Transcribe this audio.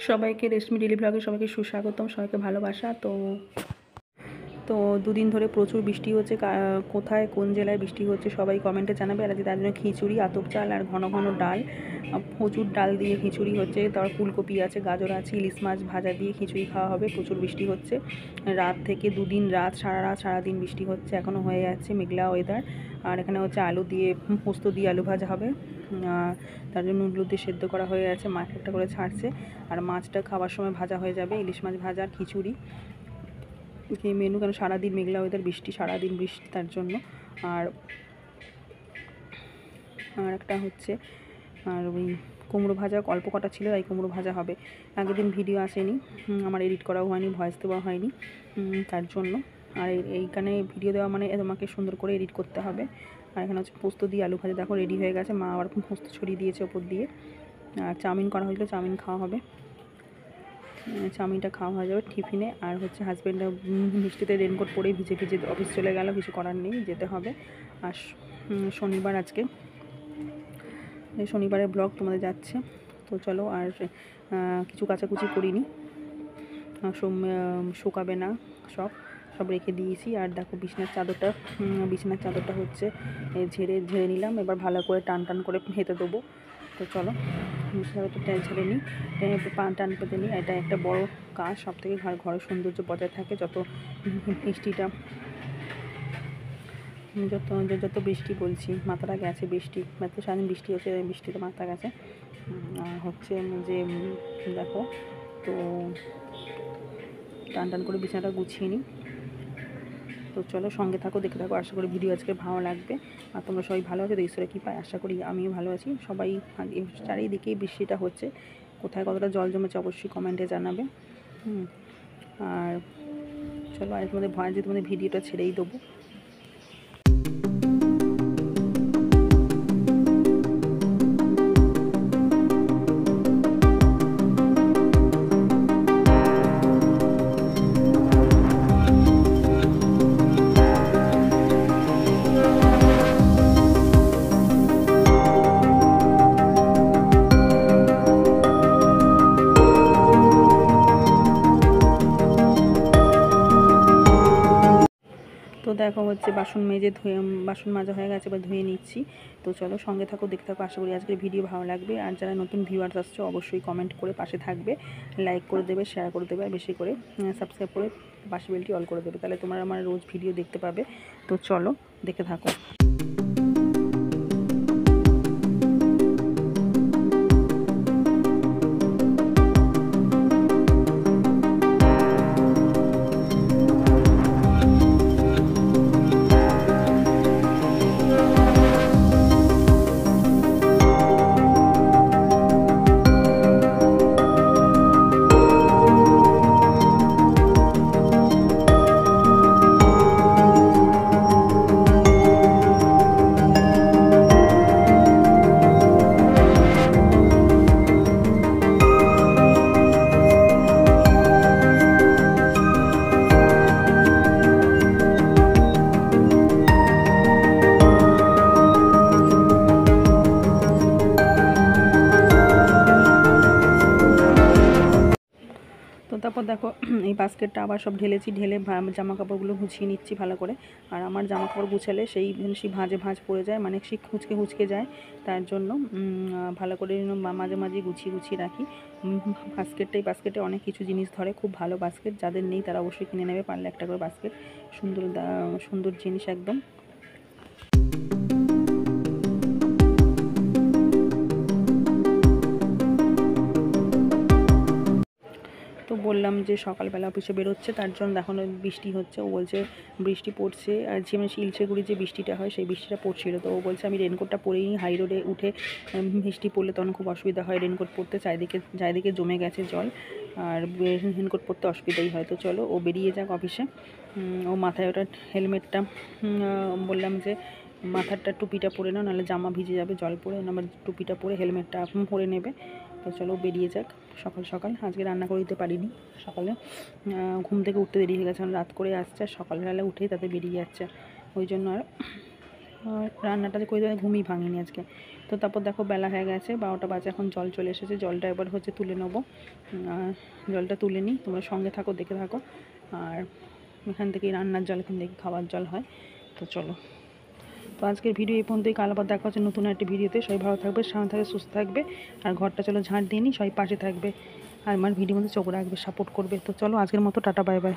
সবাইকে রেশমি ডেলি ব্লগে সবাইকে সুস্বাগতম, সবাইকে ভালোবাসা। তো দুদিন ধরে প্রচুর বৃষ্টি হচ্ছে। কোথায় কোন জেলায় বৃষ্টি হচ্ছে সবাই কমেন্টে জানাবে। আর তার জন্য খিচুড়ি, আতপ চাল আর ঘন ঘন ডাল, প্রচুর ডাল দিয়ে খিচুড়ি হচ্ছে। তারপর ফুলকপি আছে, গাজর আছে, ইলিশ মাছ ভাজা দিয়ে খিচুড়ি খাওয়া হবে। প্রচুর বৃষ্টি হচ্ছে রাত থেকে, দুদিন রাত সারাদিন বৃষ্টি হচ্ছে। এখনও হয়ে যাচ্ছে মেঘলা ওয়েদার। আর এখানে হচ্ছে আলু দিয়ে, পোস্ত দিয়ে আলু ভাজা হবে। তার জন্য নুডলু দিয়ে সেদ্ধ করা হয়ে গেছে, মা একটা করে ছাড়ছে। আর মাছটা খাওয়ার সময় ভাজা হয়ে যাবে, ইলিশ মাছ ভাজা আর খিচুড়ি এই মেনু। কেন সারাদিন মেঘলা ওয়েদার, বৃষ্টি সারাদিন বৃষ্টি, তার জন্য। আর একটা হচ্ছে আর ওই কুমড়ো ভাজা অল্প কটা ছিল, এই কুমড়ো ভাজা হবে। আগের দিন ভিডিও আসেনি, আমার এডিট করাও হয়নি, ভয়েস দেওয়া হয়নি, তার জন্য। আর এইখানে ভিডিও দেওয়া মানে তোমাকে সুন্দর করে এডিট করতে হবে। আর এখানে হচ্ছে পোস্ত দিয়ে আলু ভাজা দেখো রেডি হয়ে গেছে, মা আবার পোস্ত ছড়িয়ে দিয়েছে ওপর দিয়ে। আর চাউমিন করা হয়েছিল, চাউমিন খাওয়া হবে, চাউমিনটা খাওয়া হয়ে যাবে টিফিনে। আর হচ্ছে হাজব্যান্ড বৃষ্টিতে রেনকোট পরেই ভিজে ভিজে অফিস চলে গেল, কিছু করার নেই, যেতে হবে। আর শনিবার আজকে, শনিবারের ব্লগ তোমাদের যাচ্ছে। তো চলো, আর কিছু কাচাকুচি করিনি, শুকাবে না, সব রেখে দিয়েছি। আর দেখো বিছানার চাদরটা হচ্ছে ঝেড়ে নিলাম। এবার ভালো করে টান করে হেঁটে দেবো। তো চলো চাদরটা ঝেড়ে নিই, টান পেতে নিই। এটা একটা বড় কাজ, সব থেকে ঘরের সৌন্দর্য বজায় থাকে। যত বৃষ্টি বলছি, মাথাটা গেছে, বৃষ্টি এত সারাদিন বৃষ্টি হচ্ছে, বৃষ্টিতে মাথা গেছে। হচ্ছে যে দেখো, তো টান করে বিছানাটা গুছিয়ে নিই। তো চলো সঙ্গে থাকো, দেখে থাকো, আশা করি ভিডিও আজকে ভালো লাগবে। আর তোমরা সবাই ভালো আছো, ঈশ্বরে কী পায়, আশা করি আমিও ভালো আছি। সবাই চারিদিকেই বৃষ্টিটা হচ্ছে, কোথায় কতটা জল জমেছে অবশ্যই কমেন্টে জানাবে। আর চলো, আর তোমাদের ভিডিওটা ছেড়েই দেবো। তো দেখো হচ্ছে বাসন মাজা হয়ে গেছে, এবার ধুয়ে নিচ্ছি। তো চলো সঙ্গে থাকো, দেখতে থাকো, আশা করি আজকের ভিডিও ভালো লাগবে। আর যারা নতুন ভিউয়ার্স আসছো অবশ্যই কমেন্ট করে পাশে থাকবে, লাইক করে দেবে, শেয়ার করে দেবে, আর বেশি করে সাবস্ক্রাইব করে পাশে বেলটি অল করে দেবে, তাহলে তোমরা আমার রোজ ভিডিও দেখতে পাবে। তো চলো দেখে থাকো। তো তারপর দেখো এই বাস্কেটটা আবার সব ঢেলে জামা কাপড়গুলো গুছিয়ে নিচ্ছি ভালো করে। আর আমার জামা কাপড় গুছালে সেই ভাঁজ পড়ে যায়, মানে সেই খুঁচকে যায়, তার জন্য ভালো করে মাঝে গুছিয়ে রাখি বাস্কেটে অনেক কিছু জিনিস ধরে, খুব ভালো বাস্কেট। যাদের নেই তারা অবশ্যই কিনে নেবে, পারলে একটা করে বাস্কেট, সুন্দর জিনিস একদম। তো বললাম যে সকালবেলা অফিসে বেরোচ্ছে, তার জন্য এখন বৃষ্টি হচ্ছে। ও বলছে বৃষ্টি পড়ছে, আর যে শিলচেগুড়ি যে বৃষ্টিটা হয় সেই বৃষ্টিটা পড়ছিল। তো ও বলছে আমি রেনকোটটা পরেই নিই, হাই রোডে উঠে বৃষ্টি পড়লে তখন খুব অসুবিধা হয় রেনকোট পরতে, চারিদিকে জমে গেছে জল, আর রেনকোট পরতে অসুবিধাই হয়। তো চলো ও বেরিয়ে যাক অফিসে। ও মাথায় ওটা হেলমেটটা, বললাম যে মাথারটা টুপিটা পরে নাও, নাহলে জামা ভিজে যাবে জল পরে, আমার টুপিটা পরে হেলমেটটা পরে নেবে। তো চলো বেরিয়ে যাক। সকাল আজকে রান্না করে দিতে পারিনি, সকালে ঘুম থেকে উঠতে দেরি হয়ে গেছে, রাত করে আসছে, আর সকালবেলা উঠেই তাতে বেরিয়ে যাচ্ছে, ওই জন্য আর আর রান্নাটা করে ঘুমিয়ে ভাঙিনি আজকে। তো তারপর দেখো বেলা হয়ে গেছে, 12টা বাজে, এখন জল চলে এসেছে। জলটা এবার হচ্ছে তুলে নেবো। জলটা তুলে নিই, তোমরা সঙ্গে থাকো, দেখে থাকো। আর এখান থেকেই রান্নার জল, এখান থেকে খাওয়ার জল হয়। তো চলো, তো আজকের ভিডিও এই পর্যন্তই। কাল আবার দেখা হচ্ছে নতুন একটা ভিডিওতে। সবাই ভালো থাকবে, সামনে থাকবে, সুস্থ থাকবে। আর ঘরটা চলো ঝাঁট দিয়ে নিই, সবাই পাশে থাকবে আর আমার ভিডিওর মধ্যে চোখ রাখবে, সাপোর্ট করবে। তো চলো, আজকের মতো টাটা, বাই বাই।